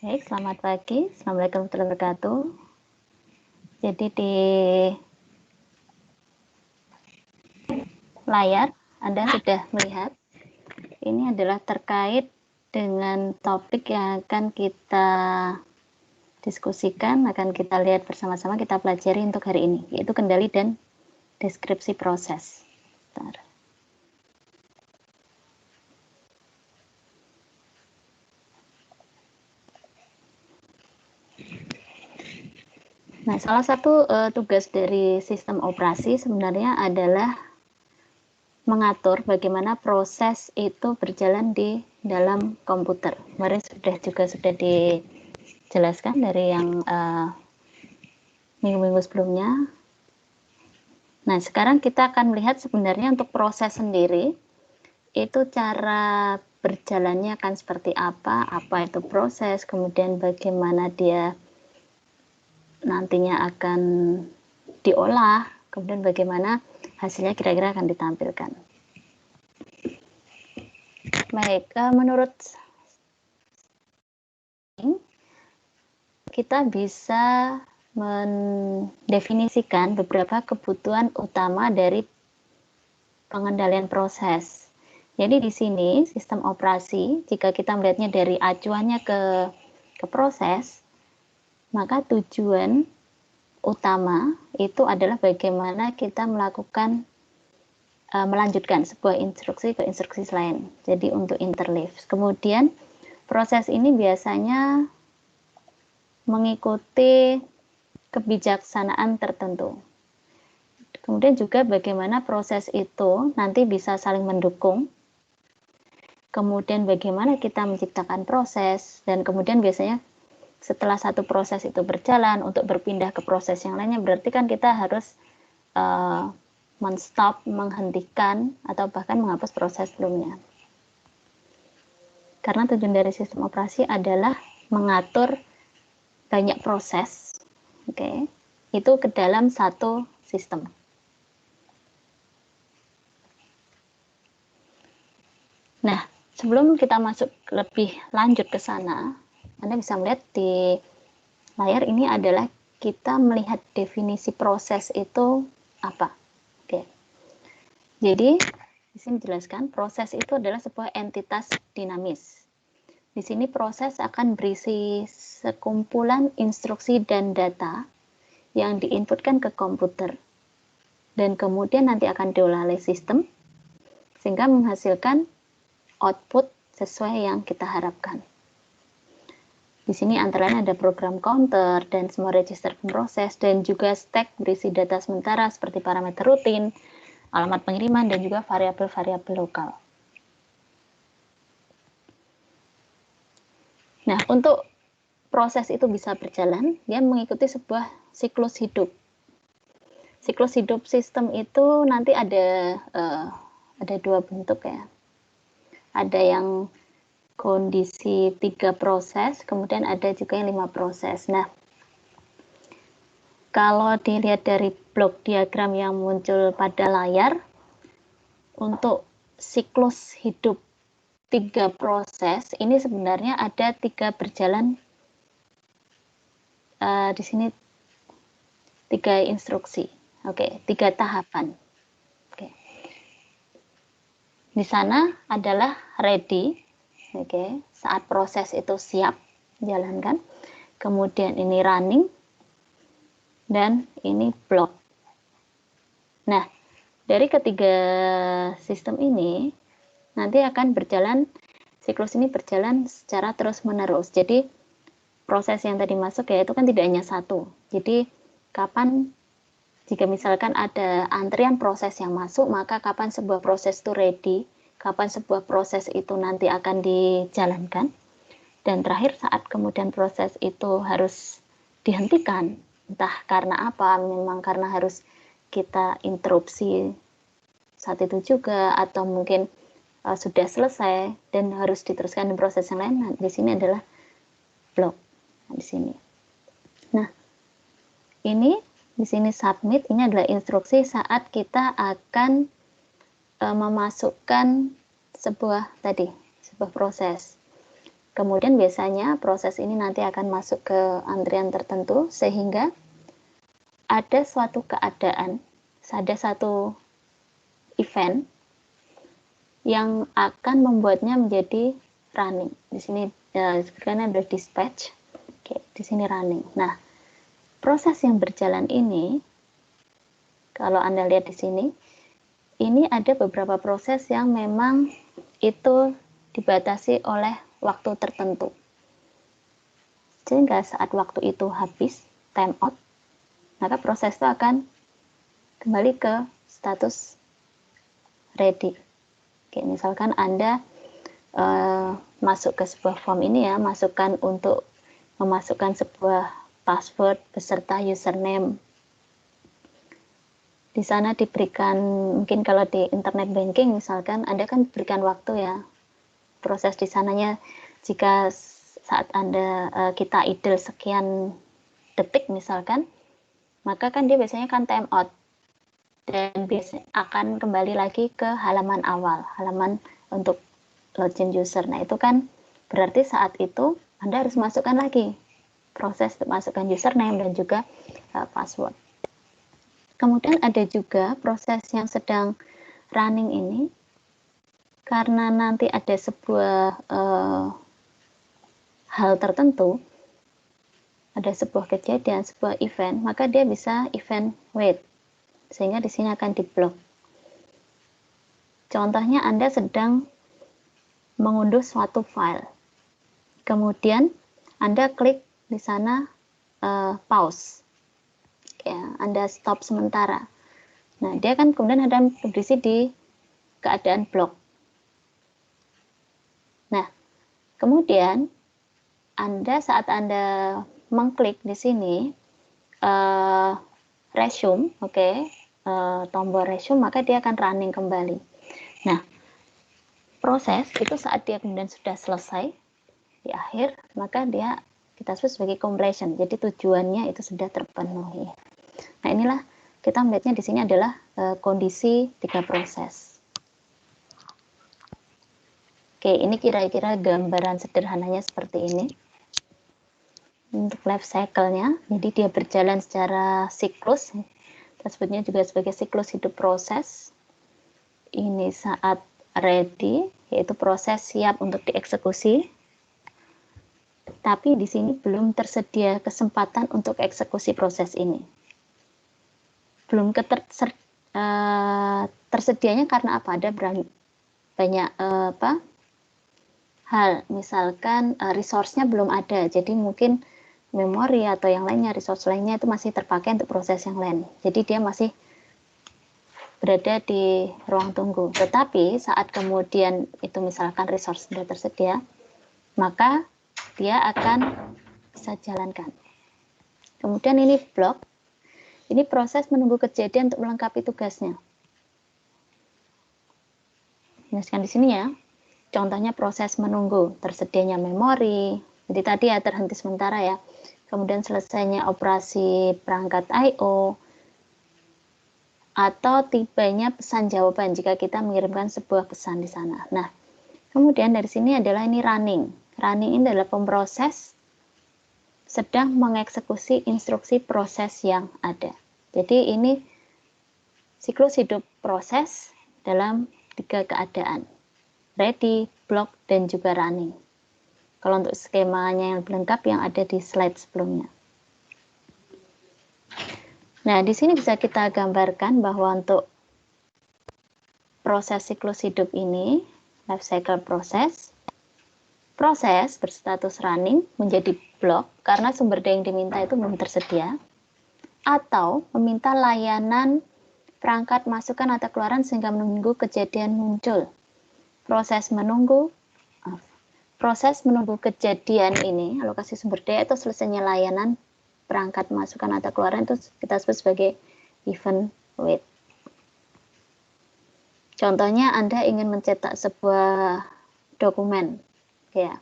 Baik, selamat pagi. Assalamualaikum warahmatullahi wabarakatuh. Jadi di layar Anda sudah melihat, ini adalah terkait dengan topik yang akan kita diskusikan, akan kita lihat bersama-sama, kita pelajari untuk hari ini, yaitu kendali dan deskripsi proses. Bentar. Nah, salah satu tugas dari sistem operasi sebenarnya adalah mengatur bagaimana proses itu berjalan di dalam komputer. Kemarin sudah dijelaskan dari yang minggu-minggu sebelumnya. Nah, sekarang kita akan melihat sebenarnya untuk proses sendiri itu cara berjalannya akan seperti apa itu proses, kemudian bagaimana dia nantinya akan diolah, kemudian bagaimana hasilnya kira-kira akan ditampilkan. Baik, menurut kita bisa mendefinisikan beberapa kebutuhan utama dari pengendalian proses. Jadi di sini sistem operasi, jika kita melihatnya dari acuannya ke proses, maka tujuan utama itu adalah bagaimana kita melakukan melanjutkan sebuah instruksi ke instruksi lain. Jadi untuk interleave. Kemudian proses ini biasanya mengikuti kebijaksanaan tertentu. Kemudian juga bagaimana proses itu nanti bisa saling mendukung. Kemudian bagaimana kita menciptakan proses, dan kemudian biasanya setelah satu proses itu berjalan untuk berpindah ke proses yang lainnya, berarti kan kita harus menstop, menghentikan, atau bahkan menghapus proses sebelumnya. Karena tujuan dari sistem operasi adalah mengatur banyak proses, itu ke dalam satu sistem. Nah, sebelum kita masuk lebih lanjut ke sana, Anda bisa melihat di layar ini adalah kita melihat definisi proses itu apa. Jadi, di sini dijelaskan proses itu adalah sebuah entitas dinamis. Di sini proses akan berisi sekumpulan instruksi dan data yang diinputkan ke komputer. Dan kemudian nanti akan diolah oleh sistem sehingga menghasilkan output sesuai yang kita harapkan. Di sini antara lain ada program counter dan semua register proses, dan juga stack berisi data sementara seperti parameter rutin, alamat pengiriman, dan juga variabel-variabel lokal. Nah, untuk proses itu bisa berjalan, dia mengikuti sebuah siklus hidup. Siklus hidup sistem itu nanti ada dua bentuk ya. Ada yang kondisi 3 proses, kemudian ada juga yang 5 proses. Nah, kalau dilihat dari blok diagram yang muncul pada layar, untuk siklus hidup 3 proses, ini sebenarnya ada 3 berjalan, di sini 3 instruksi, 3 tahapan. Di sana adalah ready, saat proses itu siap jalankan. Kemudian ini running, dan ini block. Nah, dari ketiga sistem ini nanti akan berjalan, siklus ini berjalan secara terus-menerus. Jadi proses yang tadi masuk ya itu kan tidak hanya satu. Jadi kapan, jika misalkan ada antrian proses yang masuk, maka kapan sebuah proses itu ready, kapan sebuah proses itu nanti akan dijalankan, dan terakhir saat kemudian proses itu harus dihentikan, entah karena apa, memang karena harus kita interupsi saat itu juga, atau mungkin sudah selesai dan harus diteruskan di proses yang lain. Nah, di sini adalah block. Nah, di sini. Nah, ini di sini submit, ini adalah instruksi saat kita akan memasukkan sebuah proses. Kemudian biasanya proses ini nanti akan masuk ke antrian tertentu sehingga ada suatu keadaan, ada satu event yang akan membuatnya menjadi running. Di sini sebenarnya ada dispatch. Oke, di sini running. Nah, proses yang berjalan ini, kalau Anda lihat di sini, ini ada beberapa proses yang memang itu dibatasi oleh waktu tertentu. Sehingga saat waktu itu habis, time out, maka proses itu akan kembali ke status ready. Oke, misalkan Anda masuk ke sebuah form ini ya, masukkan untuk memasukkan sebuah password beserta username. Di sana diberikan, mungkin kalau di internet banking misalkan, Anda kan berikan waktu ya. Proses di sananya, jika saat kita idle sekian detik misalkan, maka kan dia biasanya kan time out. Dan biasanya akan kembali lagi ke halaman awal, halaman untuk login user. Nah, itu kan berarti saat itu Anda harus masukkan lagi proses untuk masukkan username dan juga password. Kemudian ada juga proses yang sedang running ini, karena nanti ada sebuah hal tertentu, ada sebuah kejadian, sebuah event, maka dia bisa event wait, sehingga di sini akan diblok. Contohnya Anda sedang mengunduh suatu file, kemudian Anda klik di sana pause, ya, Anda stop sementara. Nah, dia kan kemudian ada kondisi di keadaan blok. Nah, kemudian saat Anda mengklik di sini resume, tombol resume, maka dia akan running kembali. Nah, proses itu saat dia kemudian sudah selesai di akhir, maka kita sebut sebagai completion. Jadi tujuannya itu sudah terpenuhi. Nah, inilah kita melihatnya di sini adalah kondisi 3 proses. Oke, ini kira-kira gambaran sederhananya seperti ini. Untuk life cycle-nya, jadi dia berjalan secara siklus. Kita sebutnya juga sebagai siklus hidup proses. Ini saat ready, yaitu proses siap untuk dieksekusi. Tapi di sini belum tersedia kesempatan untuk eksekusi proses ini. Belum tersedianya karena apa? Ada banyak hal, misalkan resource-nya belum ada, jadi mungkin memori atau yang lainnya, resource lainnya itu masih terpakai untuk proses yang lain. Jadi dia masih berada di ruang tunggu. Tetapi saat kemudian itu misalkan resource sudah tersedia, maka dia akan bisa jalankan. Kemudian ini block. Ini proses menunggu kejadian untuk melengkapi tugasnya. Jelaskan di sini ya. Contohnya proses menunggu tersedianya memori. Jadi tadi ya terhenti sementara ya. Kemudian selesainya operasi perangkat I/O, atau tibanya pesan jawaban jika kita mengirimkan sebuah pesan di sana. Nah, kemudian dari sini adalah ini running. Running ini adalah pemproses sedang mengeksekusi instruksi proses yang ada. Jadi ini siklus hidup proses dalam 3 keadaan. Ready, block, dan juga running. Kalau untuk skemanya yang lebih lengkap yang ada di slide sebelumnya. Nah, di sini bisa kita gambarkan bahwa untuk proses siklus hidup ini, life cycle proses berstatus running menjadi block karena sumber daya yang diminta itu belum tersedia, atau meminta layanan perangkat masukan atau keluaran sehingga menunggu kejadian muncul. Proses menunggu kejadian ini, alokasi sumber daya itu selesainya layanan perangkat masukan atau keluaran itu kita sebut sebagai event wait. Contohnya Anda ingin mencetak sebuah dokumen, ya,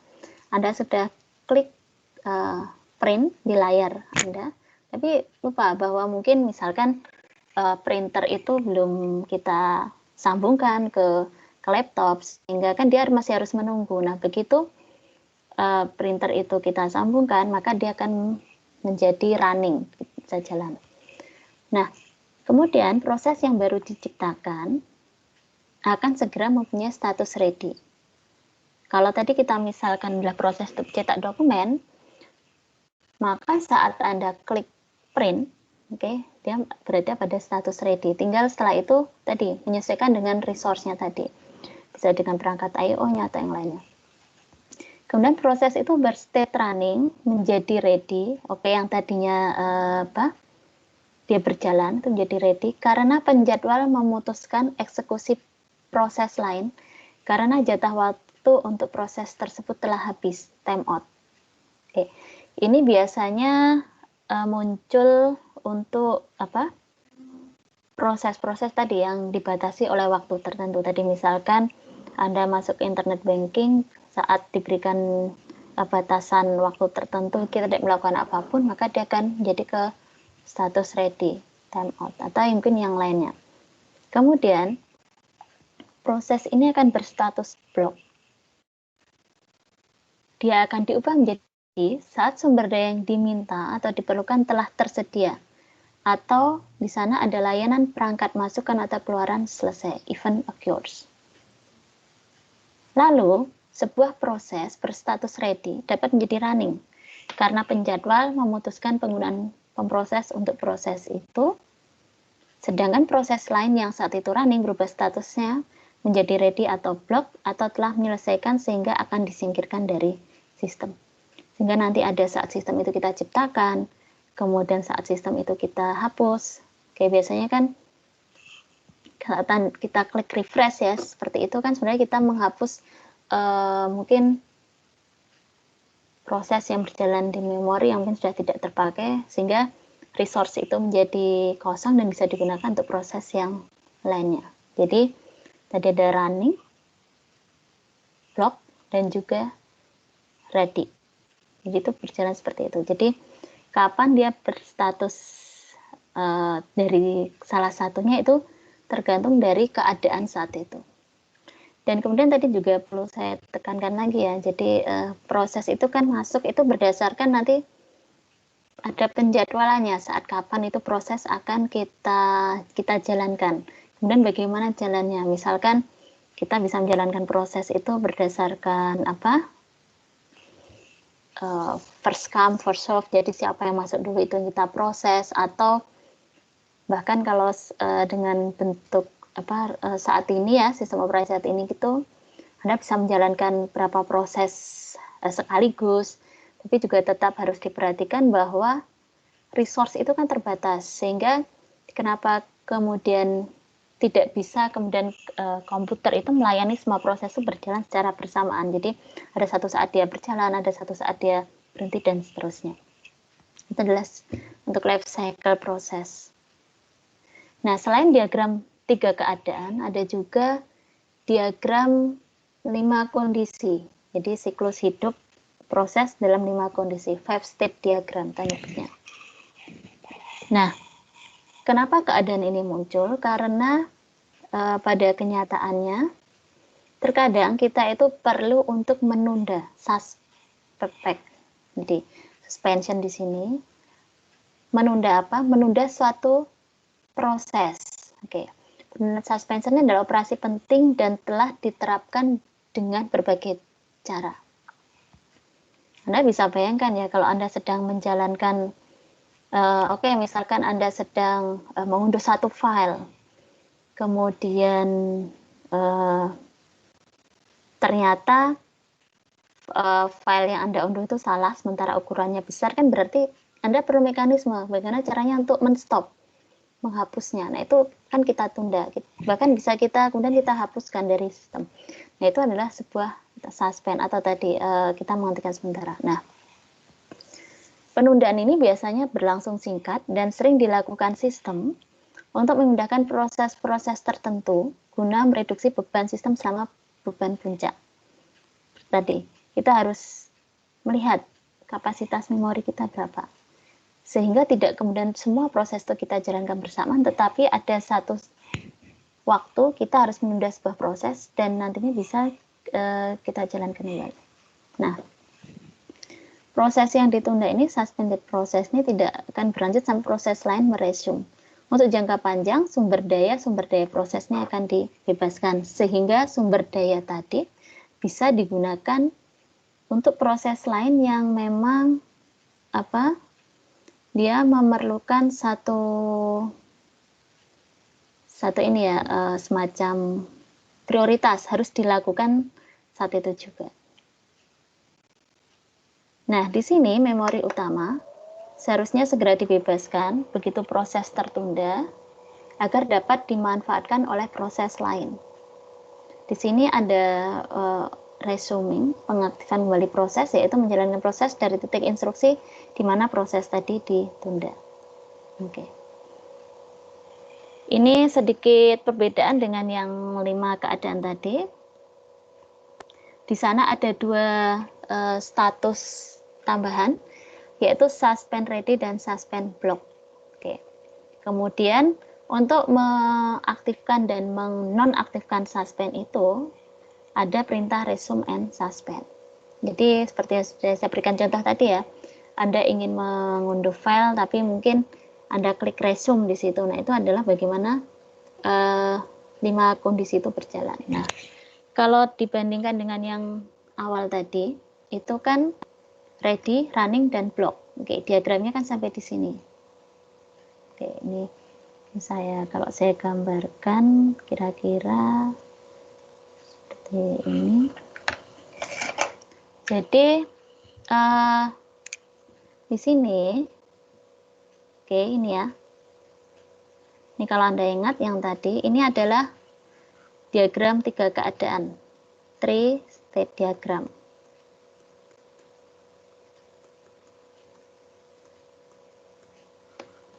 Anda sudah klik print di layar Anda, tapi lupa bahwa mungkin misalkan printer itu belum kita sambungkan ke laptop, sehingga kan dia masih harus menunggu. Nah, begitu printer itu kita sambungkan, maka dia akan menjadi running, bisa jalan. Nah, kemudian proses yang baru diciptakan akan segera mempunyai status ready. Kalau tadi kita misalkan adalah proses untuk cetak dokumen, maka saat Anda klik print, dia berada pada status ready. Tinggal setelah itu tadi menyesuaikan dengan resource-nya tadi. Bisa dengan perangkat I/O-nya atau yang lainnya. Kemudian proses itu berstate running menjadi ready. Yang tadinya dia berjalan itu menjadi ready karena penjadwal memutuskan eksekusi proses lain karena jatah waktu untuk proses tersebut telah habis, time out. Ini biasanya muncul untuk proses-proses tadi yang dibatasi oleh waktu tertentu. Tadi misalkan Anda masuk ke internet banking saat diberikan batasan waktu tertentu kita tidak melakukan apapun, maka dia akan jadi ke status ready, time out, atau mungkin yang lainnya. Kemudian proses ini akan berstatus block. Dia akan diubah menjadi saat sumber daya yang diminta atau diperlukan telah tersedia, atau di sana ada layanan perangkat masukan atau keluaran selesai, event occurs. Lalu, sebuah proses berstatus ready dapat menjadi running, karena penjadwal memutuskan penggunaan pemproses untuk proses itu, sedangkan proses lain yang saat itu running berubah statusnya menjadi ready atau block atau telah menyelesaikan sehingga akan disingkirkan dari sistem. Sehingga nanti ada saat sistem itu kita ciptakan, kemudian saat sistem itu kita hapus. Biasanya kan saat kita klik refresh ya, seperti itu kan sebenarnya kita menghapus mungkin proses yang berjalan di memori yang mungkin sudah tidak terpakai, sehingga resource itu menjadi kosong dan bisa digunakan untuk proses yang lainnya. Jadi tadi ada running, block, dan juga ready. Jadi itu berjalan seperti itu. Jadi kapan dia berstatus dari salah satunya itu tergantung dari keadaan saat itu. Dan kemudian tadi juga perlu saya tekankan lagi ya. Jadi proses itu kan masuk itu berdasarkan nanti ada penjadwalannya saat kapan itu proses akan kita jalankan. Kemudian bagaimana jalannya? Misalkan kita bisa menjalankan proses itu berdasarkan first come first serve, jadi siapa yang masuk dulu itu yang kita proses, atau bahkan kalau dengan bentuk saat ini ya, sistem operasi saat ini gitu, Anda bisa menjalankan berapa proses sekaligus, tapi juga tetap harus diperhatikan bahwa resource itu kan terbatas, sehingga kenapa kemudian tidak bisa kemudian komputer itu melayani semua proses itu berjalan secara bersamaan. Jadi ada satu saat dia berjalan, ada satu saat dia berhenti, dan seterusnya. Itu adalah untuk life cycle proses. Nah, selain diagram 3 keadaan, ada juga diagram 5 kondisi. Jadi siklus hidup proses dalam 5 kondisi, 5 state diagram tanyanya. Nah, kenapa keadaan ini muncul? Karena pada kenyataannya terkadang kita itu perlu untuk menunda suspect. Jadi suspension di sini menunda apa? Menunda suatu proses. Suspension ini adalah operasi penting dan telah diterapkan dengan berbagai cara. Anda bisa bayangkan ya kalau Anda sedang menjalankan misalkan Anda sedang mengunduh satu file, kemudian ternyata file yang Anda unduh itu salah, sementara ukurannya besar, kan berarti Anda perlu mekanisme bagaimana caranya untuk menstop, menghapusnya. Nah, itu kan kita tunda, bahkan bisa kemudian kita hapuskan dari sistem. Nah, itu adalah sebuah suspend atau tadi kita menghentikan sementara. Nah, penundaan ini biasanya berlangsung singkat dan sering dilakukan sistem untuk memudahkan proses-proses tertentu guna mereduksi beban sistem selama beban puncak. Tadi, kita harus melihat kapasitas memori kita berapa. Sehingga tidak kemudian semua proses itu kita jalankan bersamaan, tetapi ada satu waktu kita harus menunda sebuah proses dan nantinya bisa kita jalankan kembali. Nah, proses yang ditunda ini, suspended proses ini tidak akan berlanjut sampai proses lain meresume. Untuk jangka panjang, sumber daya prosesnya akan dibebaskan, sehingga sumber daya tadi bisa digunakan untuk proses lain yang memang dia memerlukan satu ini ya, semacam prioritas harus dilakukan saat itu juga. Nah, di sini memori utama seharusnya segera dibebaskan begitu proses tertunda agar dapat dimanfaatkan oleh proses lain. Di sini ada resuming, pengaktifan kembali proses, yaitu menjalankan proses dari titik instruksi di mana proses tadi ditunda. Oke. Ini sedikit perbedaan dengan yang 5 keadaan tadi. Di sana ada 2 status tambahan, yaitu suspend ready dan suspend block. Oke. Kemudian untuk mengaktifkan dan menonaktifkan suspend itu ada perintah resume and suspend. Jadi seperti yang sudah saya berikan contoh tadi ya, Anda ingin mengunduh file tapi mungkin Anda klik resume di situ. Nah, itu adalah bagaimana 5 kondisi itu berjalan. Nah, kalau dibandingkan dengan yang awal tadi, itu kan ready, running, dan block. Oke, diagramnya kan sampai di sini. Oke, ini kalau saya gambarkan kira-kira seperti ini. Jadi di sini, oke, ini ya. Ini kalau Anda ingat yang tadi, ini adalah diagram 3 keadaan, 3 state diagram.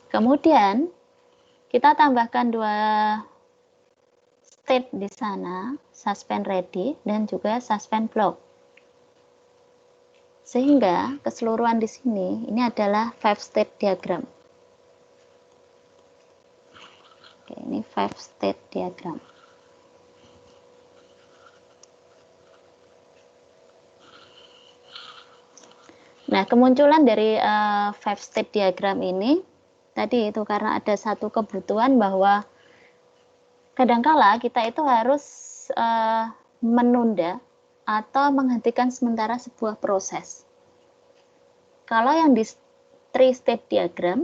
Kemudian kita tambahkan 2 state di sana, suspend ready dan juga suspend block. Sehingga keseluruhan di sini ini adalah 5 state diagram. Oke, ini 5 state diagram. Nah, kemunculan dari 5 state diagram ini tadi itu karena ada satu kebutuhan bahwa kadangkala kita itu harus menunda atau menghentikan sementara sebuah proses. Kalau yang di 3 state diagram,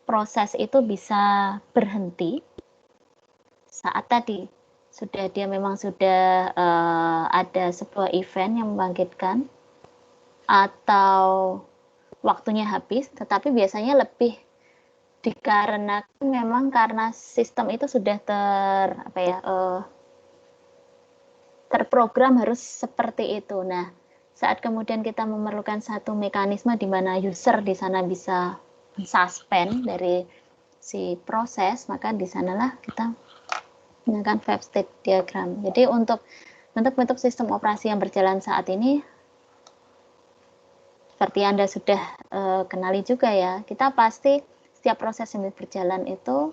proses itu bisa berhenti saat tadi dia memang sudah ada sebuah event yang membangkitkan atau waktunya habis, tetapi biasanya lebih dikarenakan memang karena sistem itu sudah terprogram harus seperti itu. Nah, saat kemudian kita memerlukan satu mekanisme di mana user di sana bisa suspend dari si proses, maka di sanalah kita menggunakan 5 state diagram. Jadi untuk bentuk-bentuk sistem operasi yang berjalan saat ini, seperti Anda sudah kenali juga ya, kita pasti setiap proses yang berjalan itu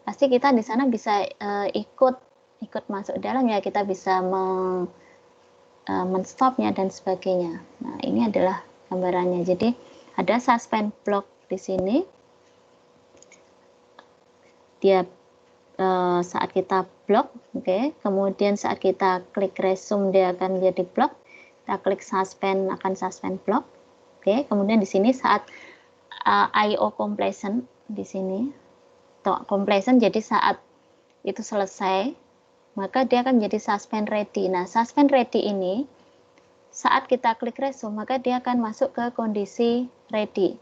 pasti kita di sana bisa ikut masuk dalam ya, kita bisa menstopnya dan sebagainya. Nah, ini adalah gambarannya. Jadi ada suspend block di sini. Dia saat kita block, oke. Kemudian saat kita klik resume dia akan menjadi block. Kita klik suspend akan suspend block. Oke. Kemudian di sini saat IO completion di sini, completion jadi saat itu selesai, maka dia akan menjadi suspend ready. Nah, suspend ready ini saat kita klik resume, maka dia akan masuk ke kondisi ready.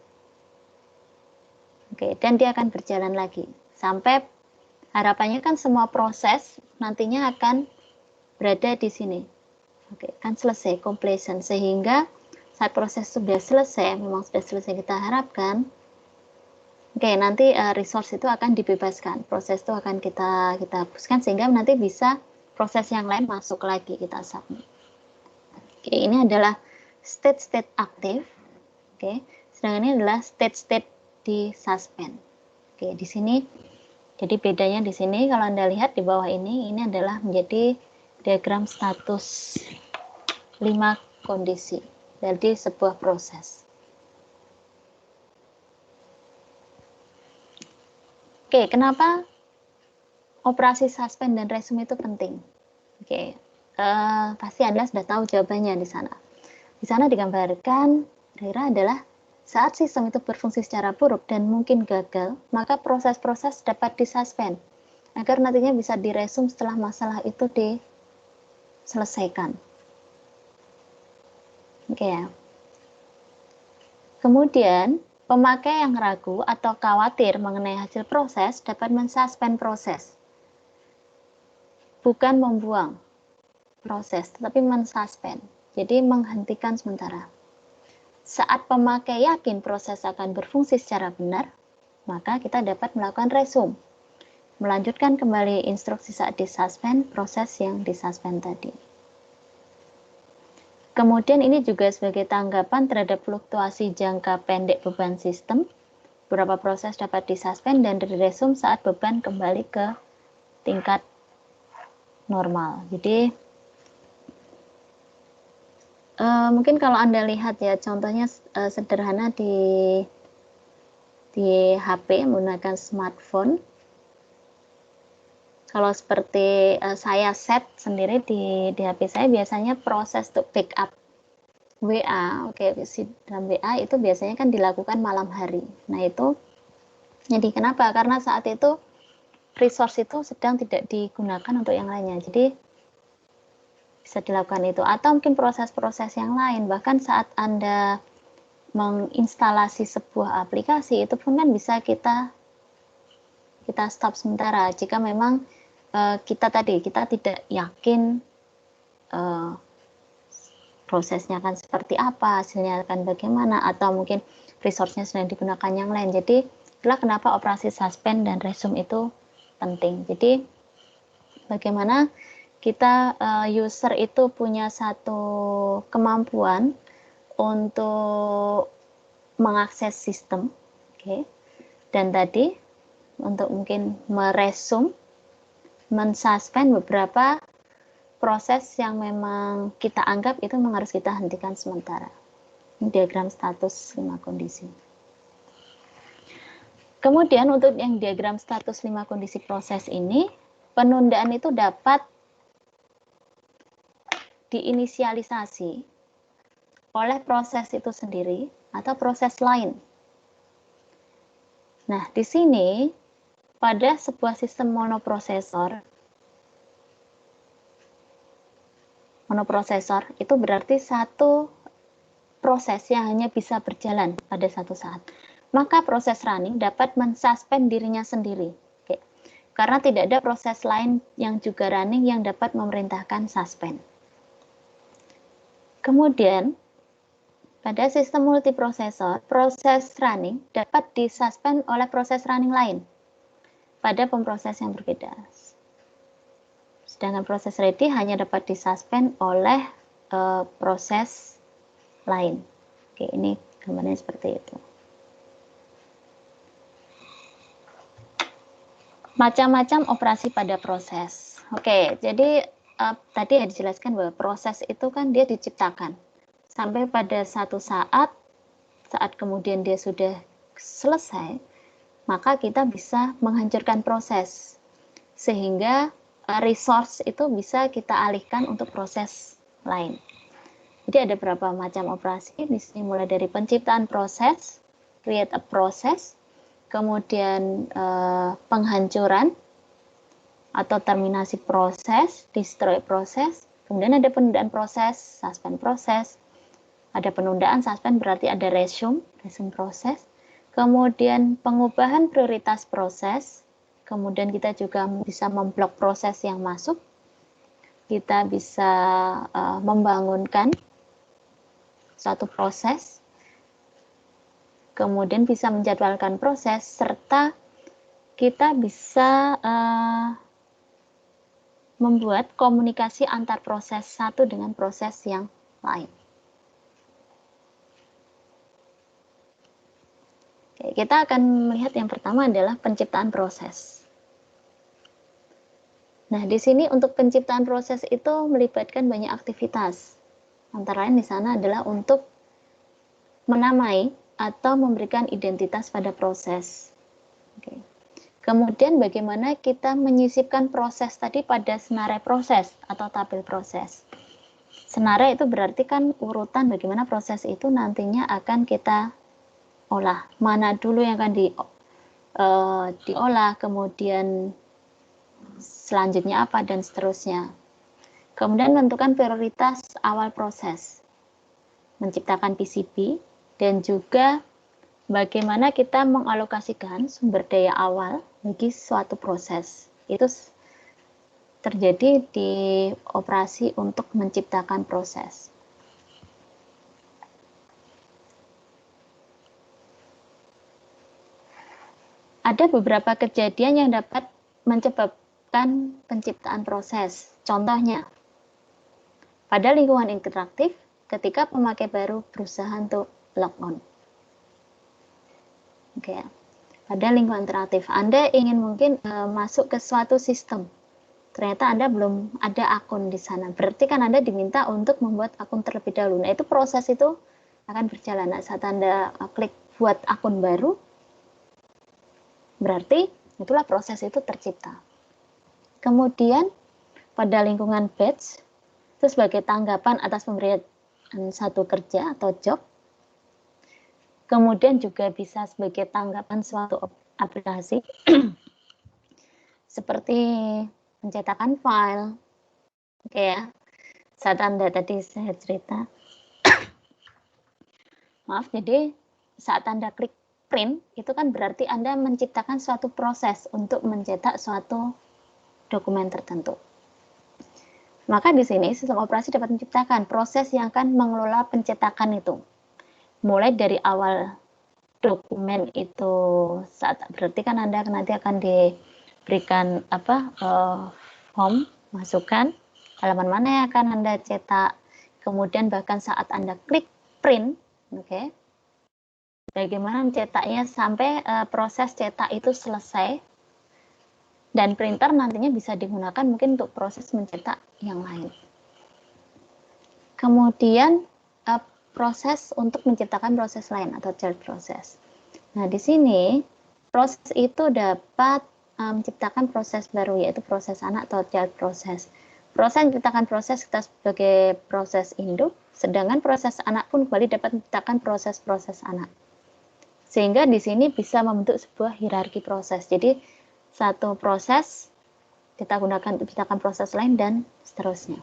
Oke, dan dia akan berjalan lagi sampai harapannya kan semua proses nantinya akan berada di sini. Oke, kan selesai completion, sehingga saat proses sudah selesai, memang sudah selesai kita harapkan, oke, nanti resource itu akan dibebaskan, proses itu akan kita hapuskan sehingga nanti bisa proses yang lain masuk lagi, kita submit. Oke, ini adalah state aktif. Oke, sedangkan ini adalah state di suspend. Oke, di sini jadi bedanya di sini kalau Anda lihat di bawah ini adalah menjadi diagram status 5 kondisi. jadi sebuah proses. Oke, kenapa operasi suspend dan resume itu penting? Oke, pasti Anda sudah tahu jawabannya di sana. Di sana digambarkan kira-kira adalah saat sistem itu berfungsi secara buruk dan mungkin gagal, maka proses-proses dapat disuspend agar nantinya bisa diresume setelah masalah itu diselesaikan. Oke ya. Kemudian, pemakai yang ragu atau khawatir mengenai hasil proses dapat mensuspend proses. Bukan membuang proses, tetapi mensuspend. Jadi menghentikan sementara. Saat pemakai yakin proses akan berfungsi secara benar, maka kita dapat melakukan resume. Melanjutkan kembali instruksi saat disuspend proses yang disuspend tadi. Kemudian ini juga sebagai tanggapan terhadap fluktuasi jangka pendek beban sistem. Beberapa proses dapat disuspend dan diresume saat beban kembali ke tingkat normal. Jadi mungkin kalau Anda lihat ya, contohnya sederhana di HP menggunakan smartphone. Kalau seperti saya set sendiri di HP saya, biasanya proses untuk backup WA, dalam WA itu biasanya kan dilakukan malam hari. Nah itu, jadi kenapa? Karena saat itu resource itu sedang tidak digunakan untuk yang lainnya. Jadi bisa dilakukan itu. Atau mungkin proses-proses yang lain. Bahkan saat Anda menginstalasi sebuah aplikasi, itu pun kan bisa kita stop sementara. Jika memang kita tidak yakin prosesnya akan seperti apa, hasilnya akan bagaimana, atau mungkin resource-nya sedang digunakan yang lain. Jadi, itulah kenapa operasi suspend dan resume itu penting. Jadi, bagaimana kita user itu punya satu kemampuan untuk mengakses sistem, dan tadi untuk mungkin meresume, mensuspend beberapa proses yang memang kita anggap itu memang harus kita hentikan sementara. Ini diagram status 5 kondisi. Kemudian untuk yang diagram status 5 kondisi proses ini, penundaan itu dapat diinisialisasi oleh proses itu sendiri atau proses lain. Nah, di sini pada sebuah sistem monoprosesor itu berarti satu proses yang hanya bisa berjalan pada satu saat. Maka proses running dapat mensuspend dirinya sendiri. Karena tidak ada proses lain yang juga running yang dapat memerintahkan suspend. Kemudian, pada sistem multiprosesor, proses running dapat disuspend oleh proses running lain pada pemproses yang berbeda. Sedangkan proses ready hanya dapat disuspend oleh proses lain. Oke, ini gambarnya seperti itu. Macam-macam operasi pada proses. Oke, jadi tadi dijelaskan bahwa proses itu kan dia diciptakan. Sampai pada satu saat kemudian dia sudah selesai, maka kita bisa menghancurkan proses. Sehingga resource itu bisa kita alihkan untuk proses lain. Jadi ada beberapa macam operasi, di sini mulai dari penciptaan proses, create a process, kemudian penghancuran atau terminasi proses, destroy proses, kemudian ada penundaan proses, suspend proses, ada penundaan, suspend berarti ada resume proses, kemudian pengubahan prioritas proses, kemudian kita juga bisa memblok proses yang masuk, kita bisa membangunkan satu proses, kemudian bisa menjadwalkan proses, serta kita bisa membuat komunikasi antar proses satu dengan proses yang lain. Oke, kita akan melihat yang pertama adalah penciptaan proses. Nah, di sini untuk penciptaan proses itu melibatkan banyak aktivitas. Antara lain di sana adalah untuk menamai atau memberikan identitas pada proses. Oke. Kemudian bagaimana kita menyisipkan proses tadi pada senarai proses atau tabel proses. Senarai itu berarti kan urutan bagaimana proses itu nantinya akan kita olah. Mana dulu yang akan diolah, kemudian selanjutnya apa, dan seterusnya. Kemudian menentukan prioritas awal proses, menciptakan PCB, dan juga bagaimana kita mengalokasikan sumber daya awal bagi suatu proses. Itu terjadi di operasi untuk menciptakan proses. Ada beberapa kejadian yang dapat menyebabkan penciptaan proses. Contohnya, pada lingkungan interaktif, ketika pemakai baru berusaha untuk log on. Oke. Pada lingkungan interaktif, Anda ingin mungkin masuk ke suatu sistem. Ternyata Anda belum ada akun di sana. Berarti kan Anda diminta untuk membuat akun terlebih dahulu. Nah, itu proses itu akan berjalan. Nah, saat Anda klik buat akun baru, berarti itulah proses itu tercipta. Kemudian pada lingkungan batch, itu sebagai tanggapan atas pemberian satu kerja atau job. Kemudian juga bisa sebagai tanggapan suatu aplikasi seperti pencetakan file. Oke ya, saat Anda tadi saya cerita. Maaf, jadi saat Anda klik print, itu kan berarti Anda menciptakan suatu proses untuk mencetak suatu dokumen tertentu. Maka di sini sistem operasi dapat menciptakan proses yang akan mengelola pencetakan itu. Mulai dari awal dokumen itu, saat berarti kan Anda nanti akan diberikan form, masukan halaman mana yang akan Anda cetak. Kemudian bahkan saat Anda klik print, oke. Bagaimana mencetaknya sampai proses cetak itu selesai, dan printer nantinya bisa digunakan mungkin untuk proses mencetak yang lain. Kemudian proses untuk menciptakan proses lain atau child process. Nah, di sini proses itu dapat menciptakan proses baru, yaitu proses anak atau child process. Proses menciptakan proses kita sebagai proses induk, sedangkan proses anak pun kembali dapat menciptakan proses-proses anak. Sehingga di sini bisa membentuk sebuah hierarki proses. Jadi satu proses kita gunakan untuk menciptakan proses lain dan seterusnya.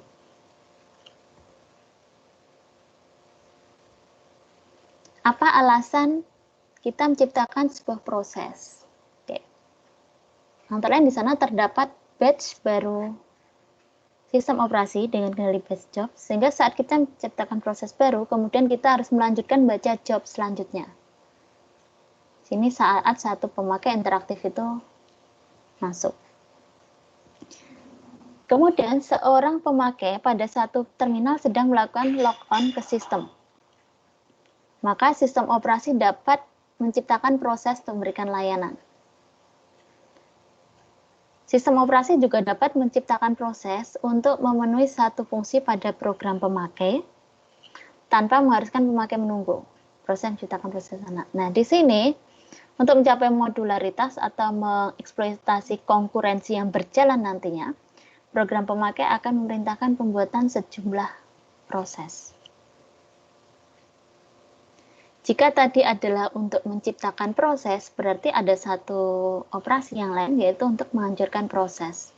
Apa alasan kita menciptakan sebuah proses? Oke. Antara lain di sana terdapat batch baru sistem operasi dengan kendali batch job, sehingga saat kita menciptakan proses baru, kemudian kita harus melanjutkan baca job selanjutnya. Sini saat satu pemakai interaktif itu masuk. Kemudian seorang pemakai pada satu terminal sedang melakukan logon ke sistem. Maka sistem operasi dapat menciptakan proses untuk memberikan layanan. Sistem operasi juga dapat menciptakan proses untuk memenuhi satu fungsi pada program pemakai tanpa mengharuskan pemakai menunggu. Proses menciptakan proses anak. Nah, di sini untuk mencapai modularitas atau mengeksploitasi konkurensi yang berjalan nantinya, program pemakai akan memerintahkan pembuatan sejumlah proses. Jika tadi adalah untuk menciptakan proses, berarti ada satu operasi yang lain, yaitu untuk menghancurkan proses.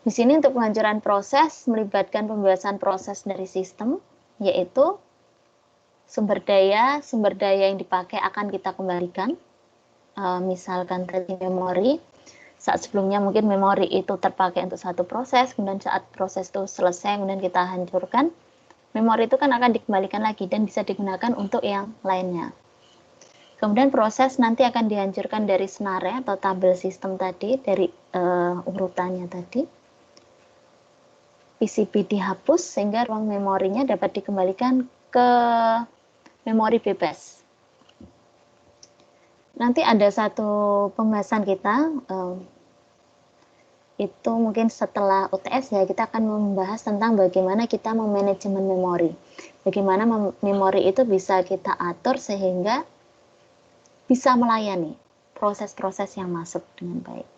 Di sini untuk penghancuran proses melibatkan pembebasan proses dari sistem, yaitu sumber daya yang dipakai akan kita kembalikan. Misalkan tadi memori, saat sebelumnya mungkin memori itu terpakai untuk satu proses, kemudian saat proses itu selesai, kemudian kita hancurkan. Memori itu kan akan dikembalikan lagi dan bisa digunakan untuk yang lainnya. Kemudian proses nanti akan dihancurkan dari senarai atau tabel sistem tadi, dari urutannya tadi. PCB dihapus sehingga ruang memorinya dapat dikembalikan ke memori bebas. Nanti ada satu pembahasan kita, itu mungkin setelah UTS ya, kita akan membahas tentang bagaimana kita memanajemen memori. Bagaimana memori itu bisa kita atur sehingga bisa melayani proses-proses yang masuk dengan baik.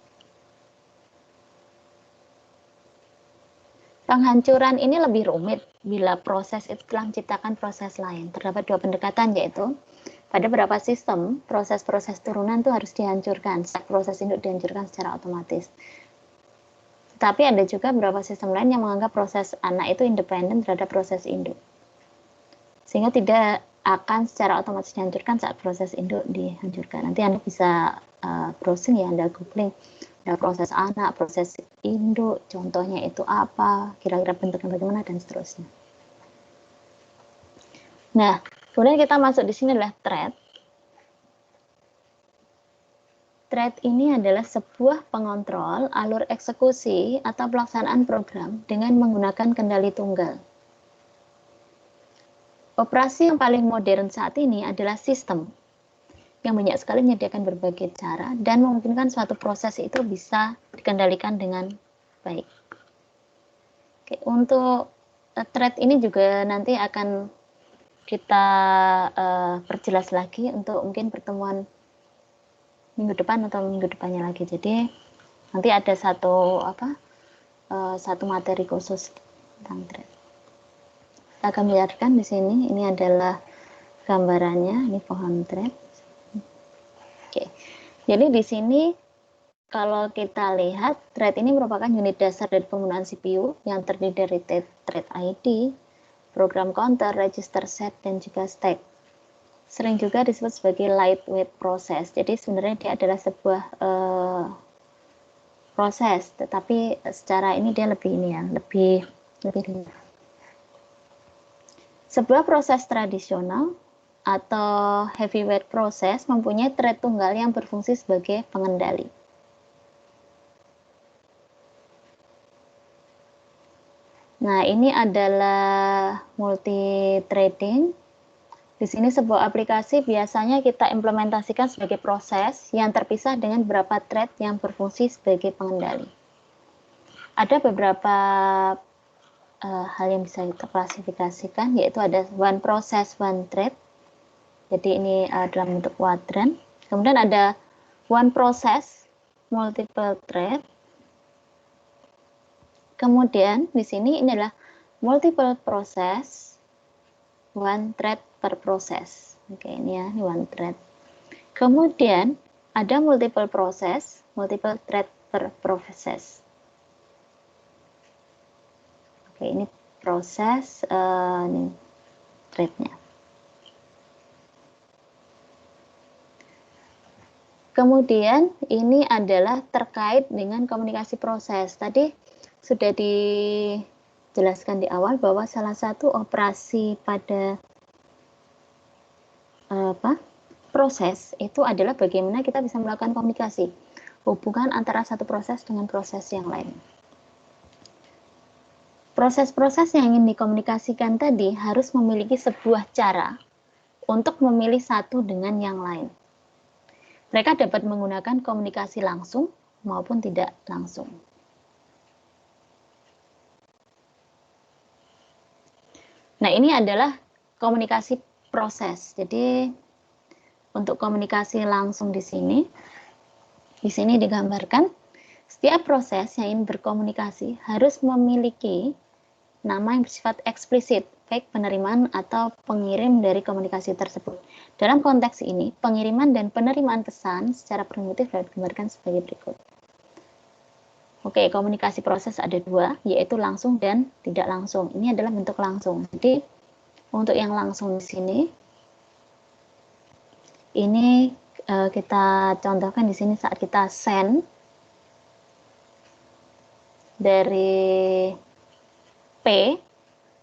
Penghancuran ini lebih rumit bila proses itu telah menciptakan proses lain. Terdapat dua pendekatan, yaitu pada beberapa sistem, proses-proses turunan itu harus dihancurkan, proses induk dihancurkan secara otomatis. Tapi ada juga beberapa sistem lain yang menganggap proses anak itu independen terhadap proses induk, sehingga tidak akan secara otomatis dihancurkan saat proses induk dihancurkan. Nanti Anda bisa browsing ya, Anda googling. Ada proses anak, proses induk, contohnya itu apa, kira-kira bentuknya bagaimana, dan seterusnya. Nah, kemudian kita masuk di sini adalah thread. Thread ini adalah sebuah pengontrol alur eksekusi atau pelaksanaan program dengan menggunakan kendali tunggal. Operasi yang paling modern saat ini adalah sistem yang banyak sekali menyediakan berbagai cara dan memungkinkan suatu proses itu bisa dikendalikan dengan baik. Oke, untuk thread ini juga nanti akan kita perjelas lagi untuk mungkin pertemuan minggu depan atau minggu depannya lagi. Jadi nanti ada satu materi khusus tentang thread. Kita akan biarkan di sini. Ini adalah gambarannya. Ini pohon thread. Oke. Jadi di sini kalau kita lihat, thread ini merupakan unit dasar dari penggunaan CPU yang terdiri dari thread ID, program counter, register set, dan juga stack. Sering juga disebut sebagai lightweight process. Jadi sebenarnya dia adalah sebuah proses, tetapi secara ini dia lebih ringan. Sebuah proses tradisional atau heavyweight process mempunyai thread tunggal yang berfungsi sebagai pengendali. Nah, ini adalah multi-threading. Di sini sebuah aplikasi biasanya kita implementasikan sebagai proses yang terpisah dengan beberapa thread yang berfungsi sebagai pengendali. Ada beberapa hal yang bisa kita klasifikasikan, yaitu ada one process, one thread. Jadi ini dalam bentuk kuadran. Kemudian ada one process, multiple thread. Kemudian di sini ini adalah multiple process, one thread per proses. Oke, ini ya, ini one thread. Kemudian ada multiple process, multiple thread per proses. Oke, ini proses, ini threadnya. Kemudian ini adalah terkait dengan komunikasi proses. Tadi sudah dijelaskan di awal bahwa salah satu operasi pada proses itu adalah bagaimana kita bisa melakukan komunikasi, hubungan antara satu proses dengan proses yang lain. Proses-proses yang ingin dikomunikasikan tadi harus memiliki sebuah cara untuk memilih satu dengan yang lain. Mereka dapat menggunakan komunikasi langsung maupun tidak langsung. Nah, ini adalah komunikasi proses. Jadi, untuk komunikasi langsung di sini digambarkan, setiap proses yang ingin berkomunikasi harus memiliki nama yang bersifat eksplisit, baik penerimaan atau pengirim dari komunikasi tersebut. Dalam konteks ini, pengiriman dan penerimaan pesan secara primitif dapat digambarkan sebagai berikut. Oke, komunikasi proses ada dua, yaitu langsung dan tidak langsung. Ini adalah bentuk langsung. Jadi, untuk yang langsung di sini, ini kita contohkan di sini saat kita send dari P,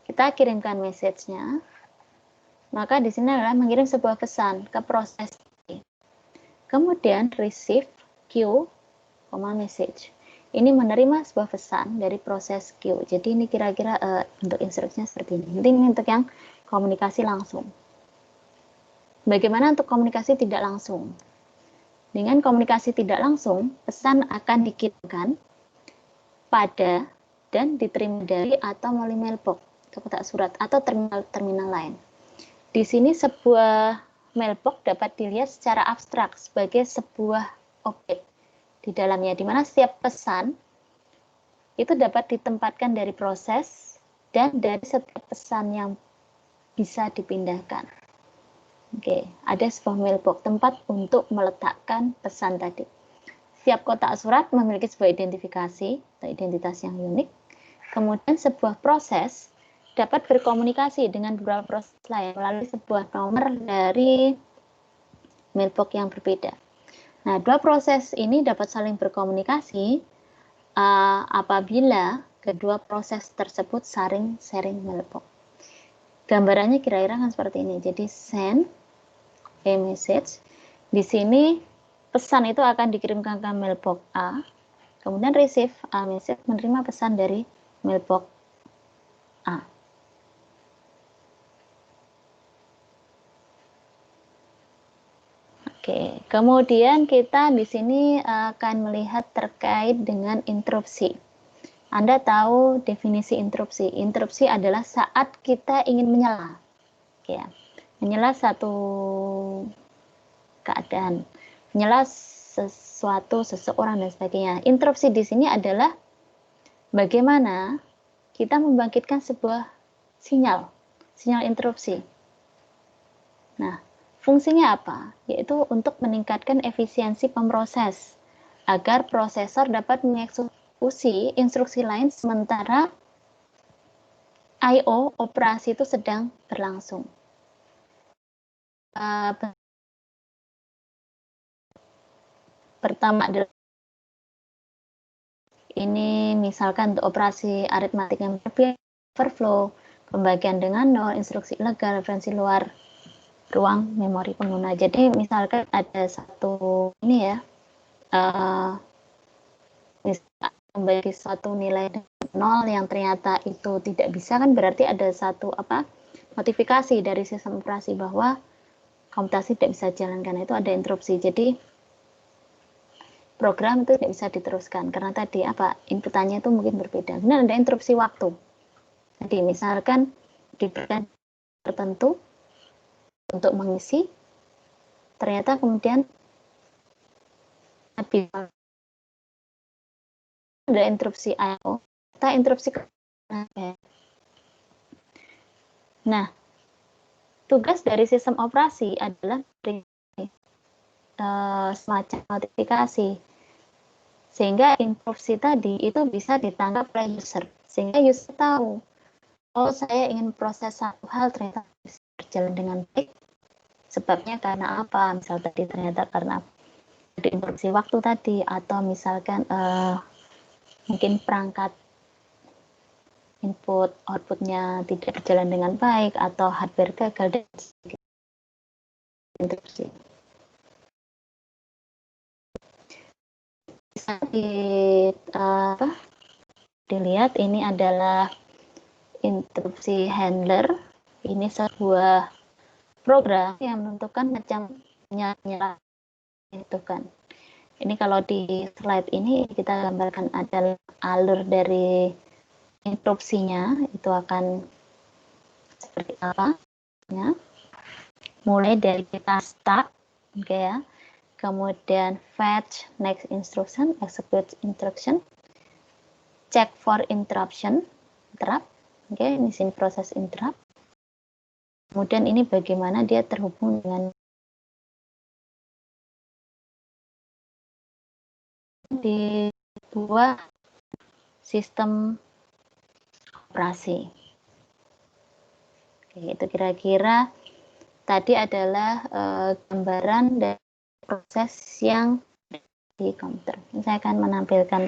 kita kirimkan message-nya, maka di sini adalah mengirim sebuah pesan ke proses P. Kemudian receive Q, message. Ini menerima sebuah pesan dari proses Q. Jadi ini kira-kira bentuk instruksinya seperti ini. Ini untuk yang komunikasi langsung. Bagaimana untuk komunikasi tidak langsung? Dengan komunikasi tidak langsung, pesan akan dikirimkan pada dan diterima dari atau melalui mailbox. ke kotak surat atau terminal-terminal lain. Di sini sebuah mailbox dapat dilihat secara abstrak sebagai sebuah objek di dalamnya, di mana setiap pesan itu dapat ditempatkan dari proses dan dari setiap pesan yang bisa dipindahkan. Oke, ada sebuah mailbox, tempat untuk meletakkan pesan tadi. Setiap kotak surat memiliki sebuah identifikasi atau identitas yang unik. Kemudian sebuah proses dapat berkomunikasi dengan beberapa proses lain melalui sebuah nomor dari mailbox yang berbeda. Nah, dua proses ini dapat saling berkomunikasi apabila kedua proses tersebut saling sharing mailbox. Gambarannya kira-kira kan seperti ini. Jadi send a message. Di sini pesan itu akan dikirimkan ke mailbox A. Kemudian receive a message, menerima pesan dari mailbox A. Oke, kemudian kita di sini akan melihat terkait dengan interupsi. Anda tahu definisi interupsi. Interupsi adalah saat kita ingin menyela, ya, menyela satu keadaan, menyela sesuatu, seseorang dan sebagainya. Interupsi di sini adalah bagaimana kita membangkitkan sebuah sinyal interupsi. Nah, fungsinya apa? Yaitu untuk meningkatkan efisiensi pemroses agar prosesor dapat mengeksekusi instruksi lain sementara I/O operasi itu sedang berlangsung. Pertama adalah ini misalkan untuk operasi aritmatik yang overflow, pembagian dengan nol, instruksi ilegal, referensi luar ruang memori pengguna. Jadi misalkan ada satu ini ya, misalkan membagi suatu nilai nol yang ternyata itu tidak bisa, kan berarti ada satu notifikasi dari sistem operasi bahwa komputasi tidak bisa jalan, karena itu ada interupsi. Jadi program itu tidak bisa diteruskan karena tadi inputannya itu mungkin berbeda. Kemudian ada interupsi waktu. Jadi misalkan diberikan tertentu untuk mengisi, ternyata kemudian ada interupsi I/O, kita interupsi. Nah, tugas dari sistem operasi adalah semacam notifikasi sehingga interupsi tadi itu bisa ditangkap oleh user, sehingga user tahu, oh saya ingin proses satu hal ternyata bisa berjalan dengan baik, sebabnya karena apa? Misal tadi ternyata karena ada interupsi waktu tadi, atau misalkan mungkin perangkat input outputnya tidak berjalan dengan baik, atau hardware gagal dan sebagainya. Interupsi. Bisa dilihat ini adalah interupsi handler. Ini sebuah program yang menentukan macam nyala itu kan. Ini kalau di slide ini kita gambarkan adalah alur dari interupsinya itu akan seperti apa ya. Mulai dari kita start, oke ya. Kemudian fetch next instruction, execute instruction, check for interrupt, oke, ini sini proses interrupt. Kemudian ini bagaimana dia terhubung dengan di dua sistem operasi. Oke, itu kira-kira tadi adalah gambaran dari proses yang di komputer. Saya akan menampilkan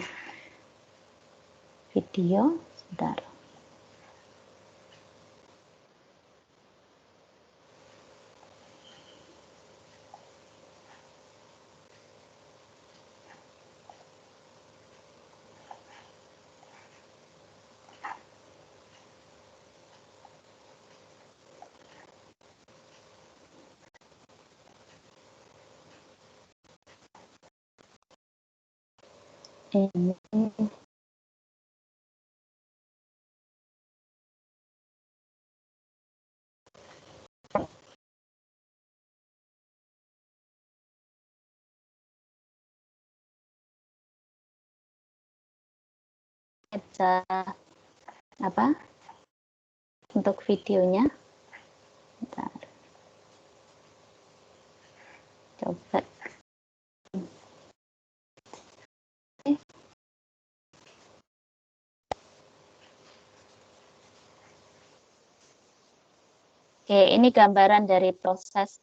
video sebentar. Ini Bisa apa? Untuk videonya. Bentar. Coba. Oke, ini gambaran dari proses.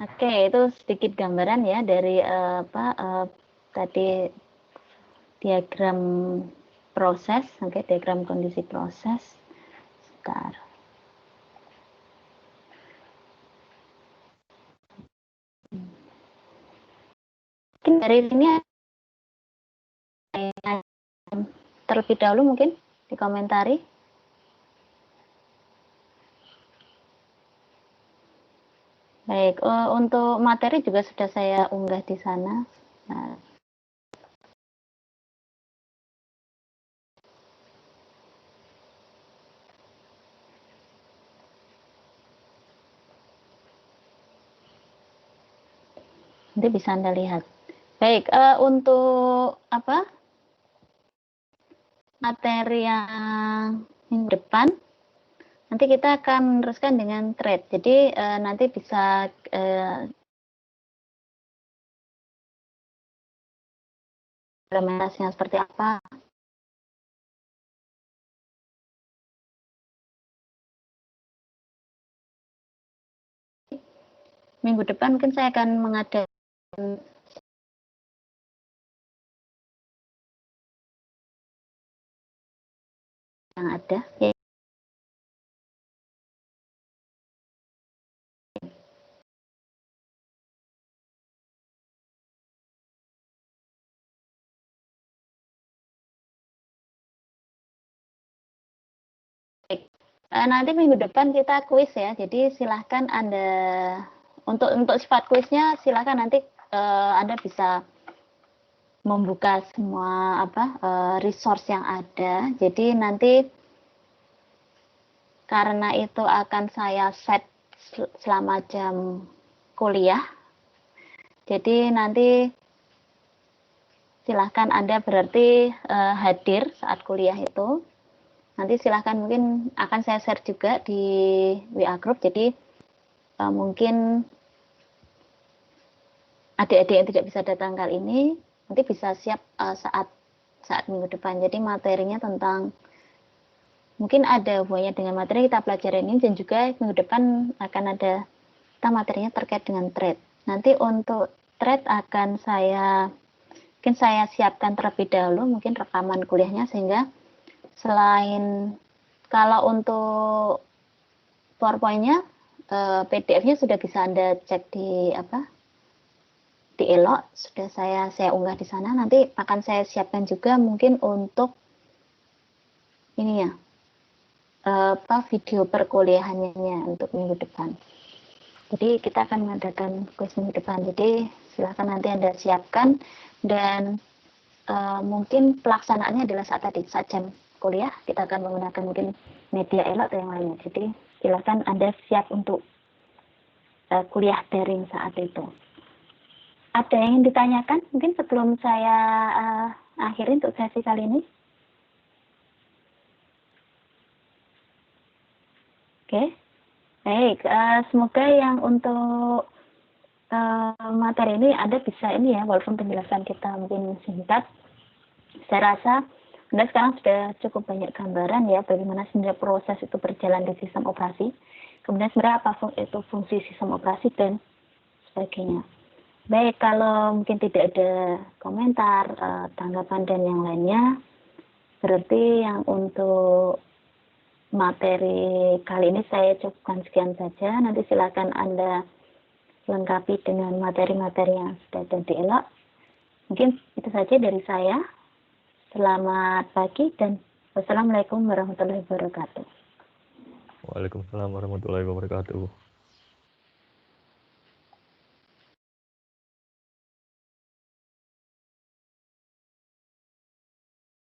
Oke, itu sedikit gambaran ya dari tadi diagram proses, oke, diagram kondisi proses. Sebentar. Mungkin dari sini terlebih dahulu mungkin dikomentari. Baik, untuk materi juga sudah saya unggah di sana. Nah, nanti bisa Anda lihat. Baik, untuk apa materi yang minggu depan, nanti kita akan meneruskan dengan thread. Jadi nanti bisa implementasinya seperti apa. Minggu depan mungkin saya akan mengadakan yang ada. Nanti minggu depan kita kuis ya. Jadi silahkan Anda untuk sifat kuisnya silahkan nanti Anda bisa membuka semua resource yang ada. Jadi nanti karena itu akan saya set selama jam kuliah. Jadi nanti silahkan Anda berarti hadir saat kuliah itu. Nanti silahkan mungkin akan saya share juga di WA Group. Jadi mungkin adik-adik yang tidak bisa datang kali ini nanti bisa siap saat minggu depan. Jadi materinya tentang mungkin ada hubungannya dengan materi kita pelajari ini dan juga minggu depan akan ada materinya terkait dengan thread. Nanti untuk thread akan mungkin saya siapkan terlebih dahulu mungkin rekaman kuliahnya sehingga selain kalau untuk PowerPoint-nya PDF-nya sudah bisa Anda cek di Elok, sudah saya unggah di sana. Nanti akan saya siapkan juga mungkin untuk ini ya video perkuliahannya untuk minggu depan. Jadi kita akan mengadakan kuis minggu depan. Jadi silahkan nanti Anda siapkan dan mungkin pelaksanaannya adalah saat jam kuliah kita akan menggunakan mungkin media Elok atau yang lainnya. Jadi silahkan Anda siap untuk kuliah daring saat itu. Ada yang ingin ditanyakan mungkin sebelum saya akhiri untuk sesi kali ini? Oke, baik. Semoga yang untuk materi ini Anda bisa ini ya, walaupun penjelasan kita mungkin singkat. Saya rasa Anda sekarang sudah cukup banyak gambaran ya bagaimana sebenarnya proses itu berjalan di sistem operasi. kemudian sebenarnya apa itu fungsi sistem operasi dan sebagainya. Baik, kalau mungkin tidak ada komentar, tanggapan dan yang lainnya, berarti yang untuk materi kali ini saya cukupkan sekian saja. Nanti silakan Anda lengkapi dengan materi-materi yang sudah ada di ELOK. Mungkin itu saja dari saya. Selamat pagi dan wassalamualaikum warahmatullahi wabarakatuh. Waalaikumsalam warahmatullahi wabarakatuh.